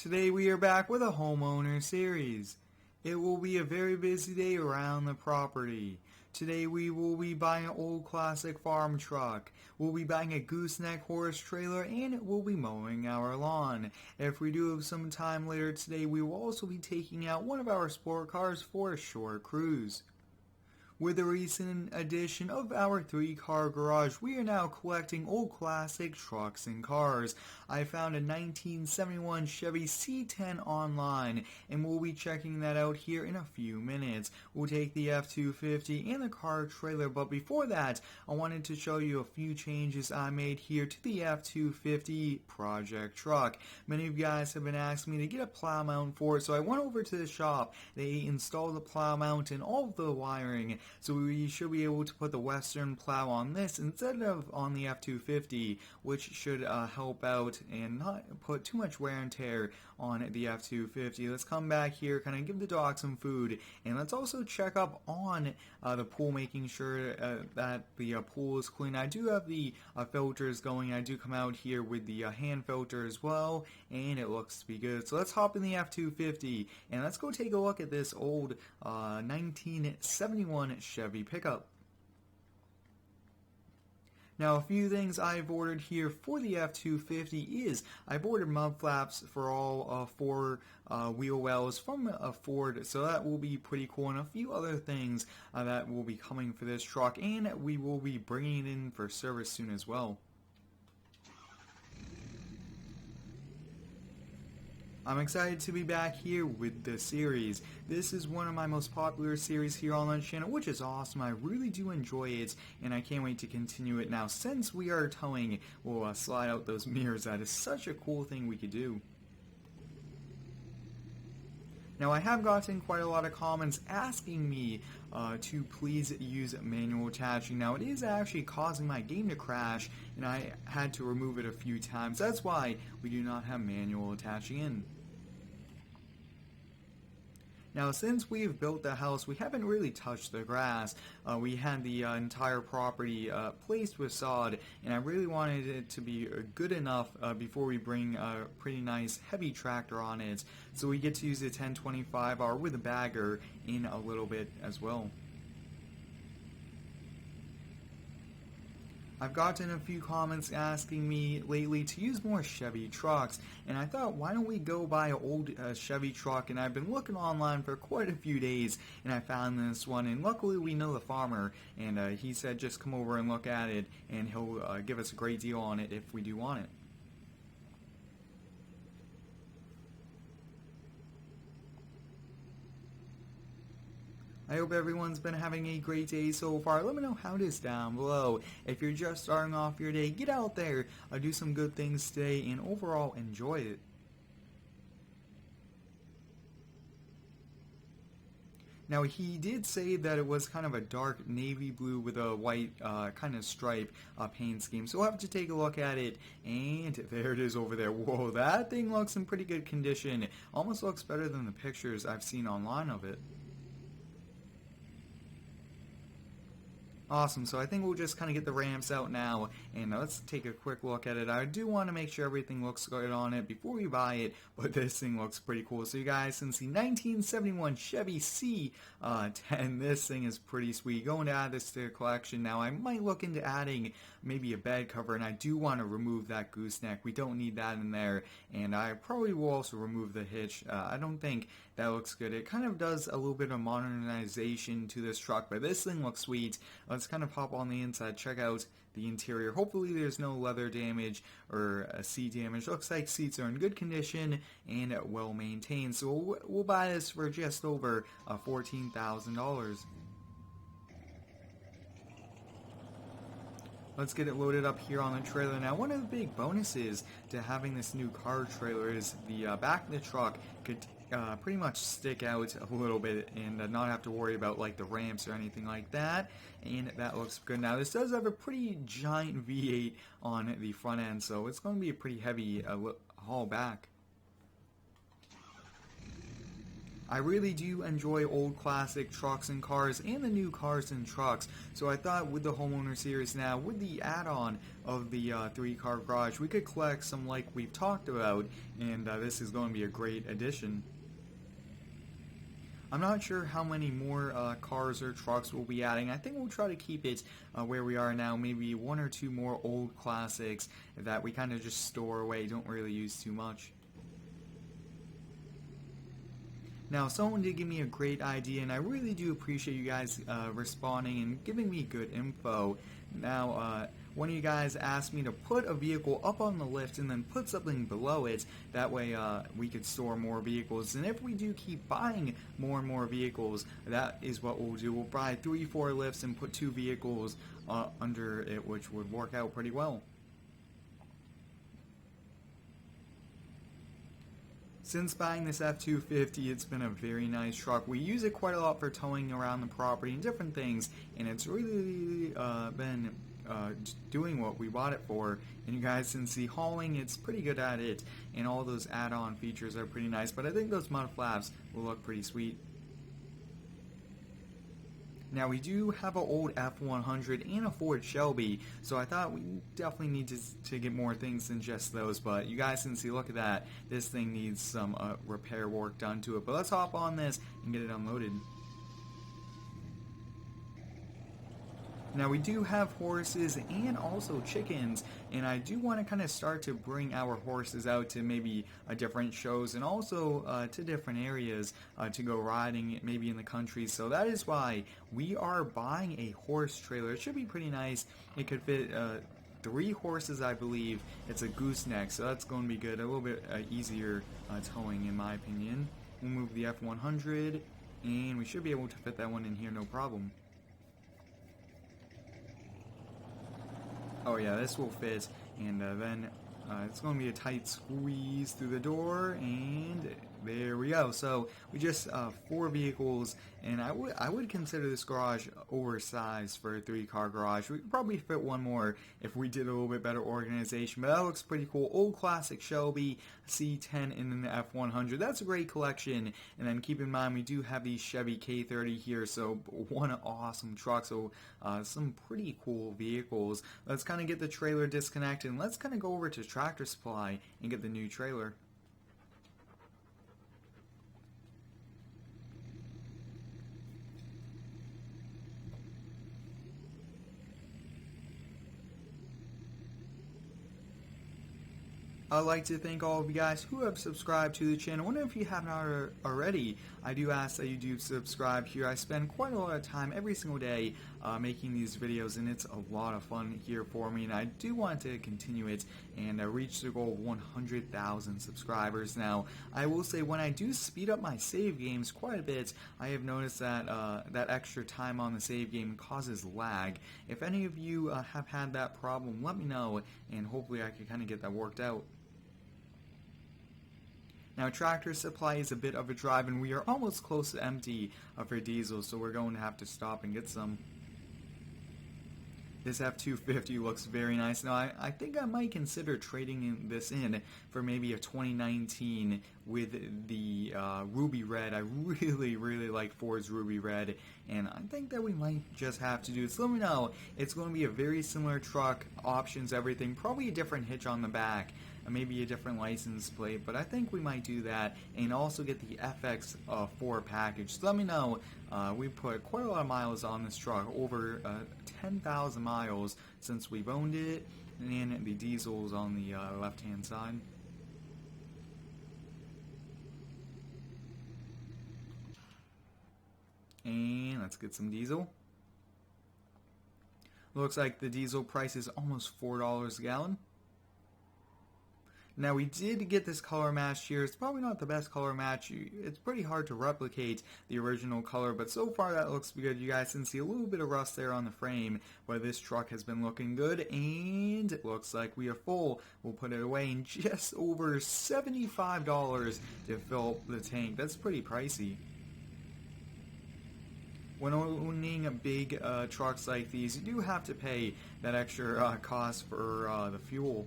Today we are back with a homeowner series. It will be a very busy day around the property. Today we will be buying an old classic farm truck. We'll be buying a gooseneck horse trailer and we'll be mowing our lawn. If we do have some time later today, we will also be taking out one of our sport cars for a short cruise. With the recent addition of our 3-car garage, we are now collecting old classic trucks and cars. I found a 1971 Chevy C10 online, and we'll be checking that out here in a few minutes. We'll take the F-250 and the car trailer, but before that, I wanted to show you a few changes I made here to the F-250 project truck. Many of you guys have been asking me to get a plow mount for it, so I went over to the shop. They installed the plow mount and all of the wiring. So we should be able to put the Western plow on this instead of on the F-250, which should help out and not put too much wear and tear on the F-250. Let's come back here, kind of give the dog some food, and let's also check up on the pool, making sure that the pool is clean. I do have the filters going. I do come out here with the hand filter as well, and it looks to be good. So let's hop in the F-250, and let's go take a look at this old 1971 Chevy pickup. Now, a few things I've ordered here for the F-250 is I've ordered mud flaps for all 4 wheel wells from Ford, so that will be pretty cool, and a few other things that will be coming for this truck, and we will be bringing it in for service soon as well. I'm excited to be back here with the series. This is one of my most popular series here on the channel, which is awesome. I really do enjoy it, and I can't wait to continue it. Now, since we are towing, we'll slide out those mirrors. That is such a cool thing we could do. Now, I have gotten quite a lot of comments asking me to please use manual attaching. Now, it is actually causing my game to crash, and I had to remove it a few times. That's why we do not have manual attaching in. Now, since we've built the house, we haven't really touched the grass. We had the entire property placed with sod, and I really wanted it to be good enough before we bring a pretty nice heavy tractor on it. So we get to use the 1025R with a bagger in a little bit as well. I've gotten a few comments asking me lately to use more Chevy trucks, and I thought, why don't we go buy an old Chevy truck? And I've been looking online for quite a few days, and I found this one, and luckily we know the farmer, and he said just come over and look at it, and he'll give us a great deal on it if we do want it. I hope everyone's been having a great day so far. Let me know how it is down below. If you're just starting off your day, get out there, do some good things today, and overall enjoy it. Now, he did say that it was kind of a dark navy blue with a white kind of stripe paint scheme. So we'll have to take a look at it. And there it is over there. Whoa, that thing looks in pretty good condition. Almost looks better than the pictures I've seen online of it. Awesome, so I think we'll just kind of get the ramps out now, and let's take a quick look at it. I do want to make sure everything looks good on it before we buy it, but this thing looks pretty cool. So you guys, since the 1971 Chevy C10, this thing is pretty sweet. Going to add this to the collection now. I might look into adding maybe a bed cover, and I do want to remove that gooseneck. We don't need that in there, and I probably will also remove the hitch. I don't think that looks good. It kind of does a little bit of modernization to this truck, but this thing looks sweet. Let's kind of pop on the inside, check out the interior. Hopefully there's no leather damage or seat damage. Looks like seats are in good condition and well maintained. So we'll buy this for just over $14,000. Let's get it loaded up here on the trailer. Now, one of the big bonuses to having this new car trailer is the back of the truck could pretty much stick out a little bit and not have to worry about like the ramps or anything like that, and that looks good. Now, this does have a pretty giant V8 on the front end, so it's going to be a pretty heavy haul back. I really do enjoy old classic trucks and cars and the new cars and trucks, so I thought with the Homeowner series now, with the add-on of the 3-car garage, we could collect some like we've talked about, and this is going to be a great addition. I'm not sure how many more cars or trucks we'll be adding. I think we'll try to keep it where we are now, maybe 1 or 2 more old classics that we kind of just store away, don't really use too much. Now, someone did give me a great idea, and I really do appreciate you guys responding and giving me good info. Now, one of you guys asked me to put a vehicle up on the lift and then put something below it. That way we could store more vehicles. And if we do keep buying more and more vehicles, that is what we'll do. We'll buy 3-4 lifts and put 2 vehicles under it, which would work out pretty well. Since buying this F-250, it's been a very nice truck. We use it quite a lot for towing around the property and different things, and it's really been doing what we bought it for. And you guys can see hauling, it's pretty good at it, and all those add-on features are pretty nice, but I think those mud flaps will look pretty sweet. Now, we do have an old F-100 and a Ford Shelby, so I thought we definitely need to get more things than just those, but you guys can see, look at that. This thing needs some repair work done to it, but let's hop on this and get it unloaded. Now, we do have horses and also chickens, and I do want to kind of start to bring our horses out to maybe different shows and also to different areas to go riding, maybe in the country. So that is why we are buying a horse trailer. It should be pretty nice. It could fit 3 horses, I believe. It's a gooseneck, so that's going to be good. A little bit easier towing, in my opinion. We'll move the F-100, and we should be able to fit that one in here, no problem. Oh yeah, this will fit, and then it's going to be a tight squeeze through the door, and there we go. So we just 4 vehicles, and I would consider this garage oversized for a 3-car garage. We could probably fit 1 more if we did a little bit better organization, but that looks pretty cool. Old classic Shelby, C10, and then the F-100. That's a great collection. And then keep in mind, we do have these Chevy K30 here, so one awesome truck. So some pretty cool vehicles. Let's kind of get the trailer disconnected, and let's kind of go over to Tractor Supply and get the new trailer. I'd like to thank all of you guys who have subscribed to the channel. I wonder if you haven't already. I do ask that you do subscribe here. I spend quite a lot of time every single day making these videos, and it's a lot of fun here for me, and I do want to continue it and reach the goal of 100,000 subscribers. Now, I will say when I do speed up my save games quite a bit, I have noticed that that extra time on the save game causes lag. If any of you have had that problem, let me know, and hopefully I can kind of get that worked out. Now, Tractor Supply is a bit of a drive, and we are almost close to empty for diesel, so we're going to have to stop and get some. This F-250 looks very nice. Now, I think I might consider trading this in for maybe a 2019 with the Ruby Red. I really like Ford's Ruby Red, and I think that we might just have to do it. So let me know. It's going to be a very similar truck, options, everything, probably a different hitch on the back, maybe a different license plate, but I think we might do that and also get the FX4 package. So let me know. We put quite a lot of miles on this truck, over 10,000 miles since we've owned it, and the diesel's on the left hand side. And let's get some diesel. Looks like the diesel price is almost $4 a gallon. Now, we did get this color match here. It's probably not the best color match. It's pretty hard to replicate the original color, but so far that looks good. You guys can see a little bit of rust there on the frame, but this truck has been looking good, and it looks like we are full. We'll put it away in just over $75 to fill up the tank. That's pretty pricey. When owning big trucks like these, you do have to pay that extra cost for the fuel.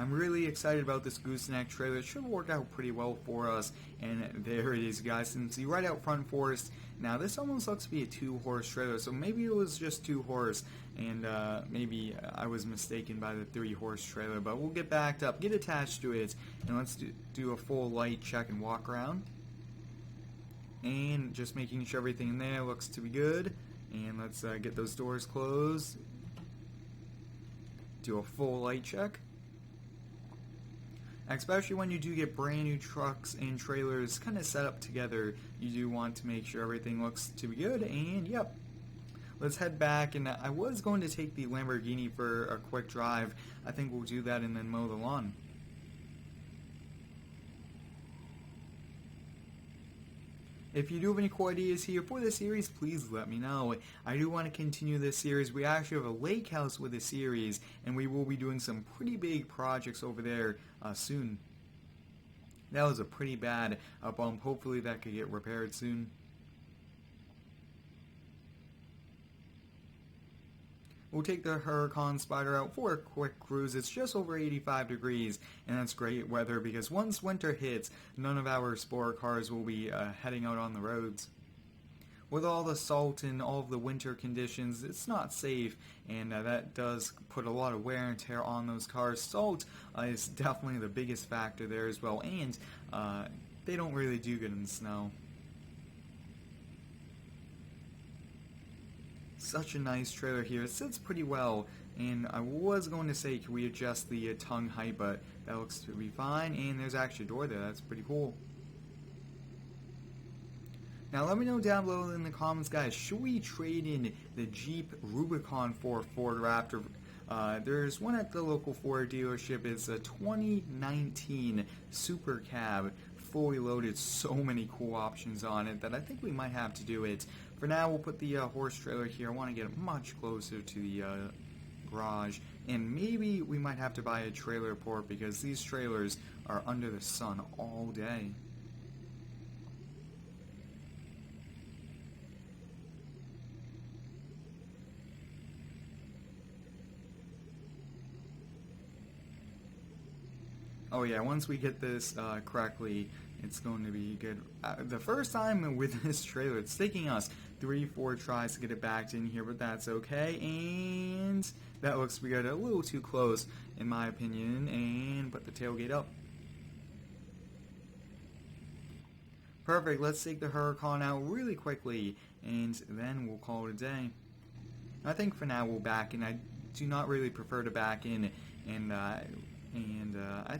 I'm really excited about this gooseneck trailer. It should work out pretty well for us. And there it is, guys. You can see right out front for us. Now, this almost looks to be a 2-horse trailer, so maybe it was just 2-horse, and maybe I was mistaken by the 3-horse trailer, but we'll get backed up, get attached to it, and let's do a full light check and walk around. And just making sure everything in there looks to be good. And let's get those doors closed. Do a full light check. Especially when you do get brand new trucks and trailers kind of set up together, you do want to make sure everything looks to be good. And yep, let's head back. And I was going to take the Lamborghini for a quick drive. I think we'll do that and then mow the lawn. If you do have any cool ideas here for the series, please let me know. I do want to continue this series. We actually have a lake house with a series, and we will be doing some pretty big projects over there soon. That was a pretty bad bump. Hopefully that could get repaired soon. We'll take the Huracan Spider out for a quick cruise. It's just over 85 degrees, and that's great weather because once winter hits, none of our sport cars will be heading out on the roads. With all the salt and all of the winter conditions, it's not safe, and that does put a lot of wear and tear on those cars. Salt is definitely the biggest factor there as well, and they don't really do good in the snow. Such a nice trailer here. It sits pretty well, and I was going to say, can we adjust the tongue height, but that looks to be fine, and there's actually a door there. That's pretty cool. Now let me know down below in the comments, guys, should we trade in the Jeep Rubicon for Ford Raptor? There's one at the local Ford dealership. It's a 2019 Super Cab, fully loaded, so many cool options on it that I think we might have to do it. For now, we'll put the horse trailer here. I want to get it much closer to the garage, and maybe we might have to buy a trailer port because these trailers are under the sun all day. Oh yeah, once we get this correctly, it's going to be good. The first time with this trailer, it's taking us 3-4 tries to get it backed in here, but that's okay. And that looks to be good. A little too close, in my opinion. And put the tailgate up. Perfect. Let's take the Huracan out really quickly, and then we'll call it a day. I think for now we'll back in. I do not really prefer to back in, and I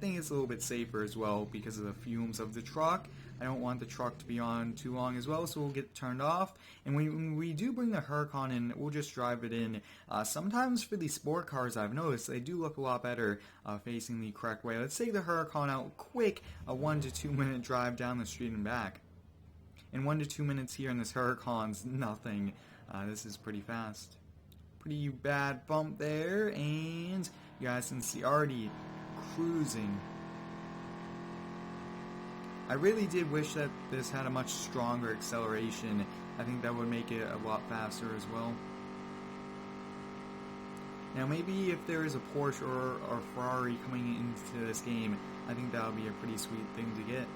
think it's a little bit safer as well because of the fumes of the truck. I don't want the truck to be on too long as well, so we'll get turned off. And when we do bring the Huracan in, we'll just drive it in. Sometimes for these sport cars, I've noticed they do look a lot better facing the correct way. Let's take the Huracan out quick, a 1 to 2 minute drive down the street and back. And 1 to 2 minutes here in this Huracan's nothing. This is pretty fast. Pretty bad bump there, and you guys can see already cruising. I really did wish that this had a much stronger acceleration. I think that would make it a lot faster as well. Now maybe if there is a Porsche or Ferrari coming into this game, I think that would be a pretty sweet thing to get.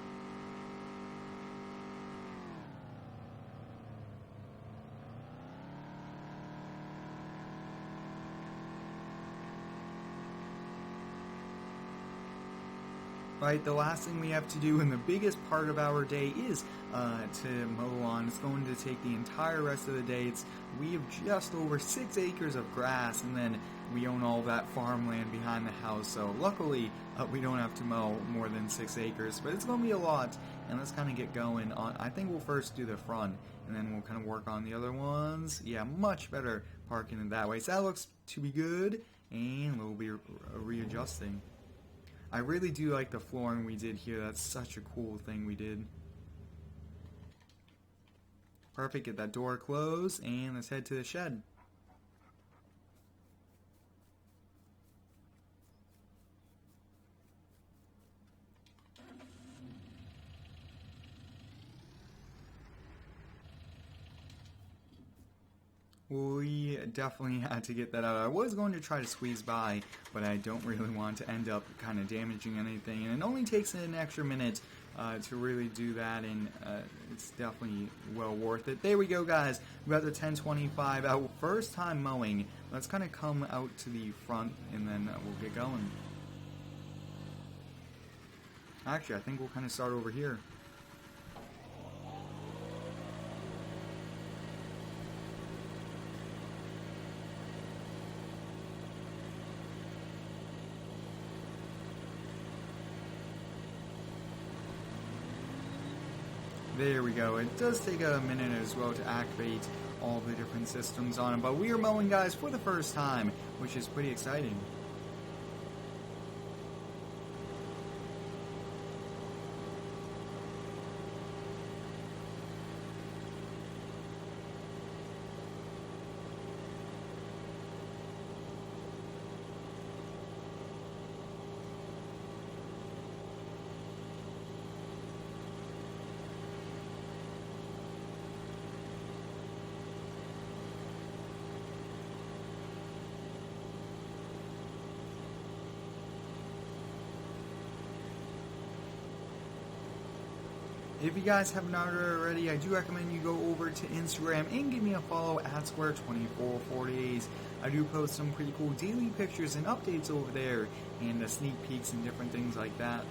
Right, the last thing we have to do, and the biggest part of our day, is to mow lawn. It's going to take the entire rest of the day. We have just over 6 acres of grass, and then we own all that farmland behind the house. So luckily, we don't have to mow more than 6 acres, but it's going to be a lot. And let's kind of get going on. I think we'll first do the front, and then we'll kind of work on the other ones. Yeah, much better parking in that way. So that looks to be good, and we'll be readjusting. I really do like the flooring we did here. That's such a cool thing we did. Perfect. Get that door closed, and let's head to the shed. We definitely had to get that out. I was going to try to squeeze by, but I don't really want to end up kind of damaging anything. And it only takes an extra minute to really do that, and it's definitely well worth it. There we go, guys. We got the 1025 out. First time mowing. Let's kind of come out to the front, and then we'll get going. Actually, I think we'll kind of start over here. There we go. It does take a minute as well to activate all the different systems on it, but we are mowing, guys, for the first time, which is pretty exciting. If you guys have not already, I do recommend you go over to Instagram and give me a follow at Square2448. I do post some pretty cool daily pictures and updates over there, and sneak peeks and different things like that.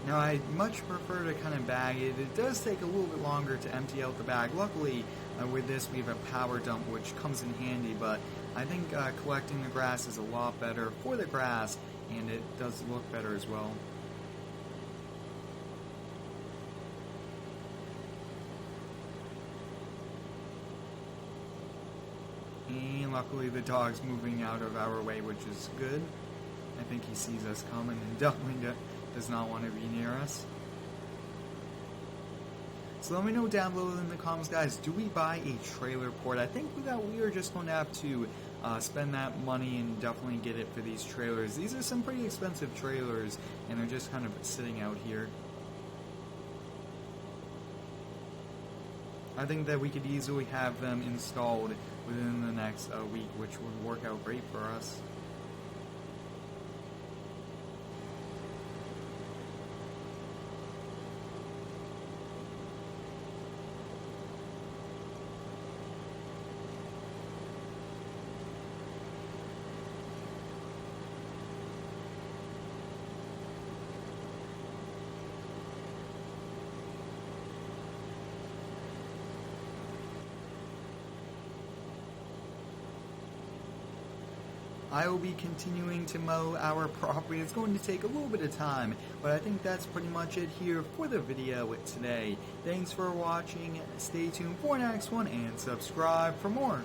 Now, I much prefer to kind of bag it. It does take a little bit longer to empty out the bag. Luckily, with this, we have a power dump, which comes in handy, but I think collecting the grass is a lot better for the grass, and it does look better as well. And luckily, the dog's moving out of our way, which is good. I think he sees us coming and definitely does not want to be near us. So let me know down below in the comments, guys, do we buy a trailer port? I think that we are just going to have to spend that money and definitely get it for these trailers. These are some pretty expensive trailers, and they're just kind of sitting out here. I think that we could easily have them installed within the next week, which would work out great for us. I will be continuing to mow our property. It's going to take a little bit of time, but I think that's pretty much it here for the video today. Thanks for watching. Stay tuned for the next one and subscribe for more.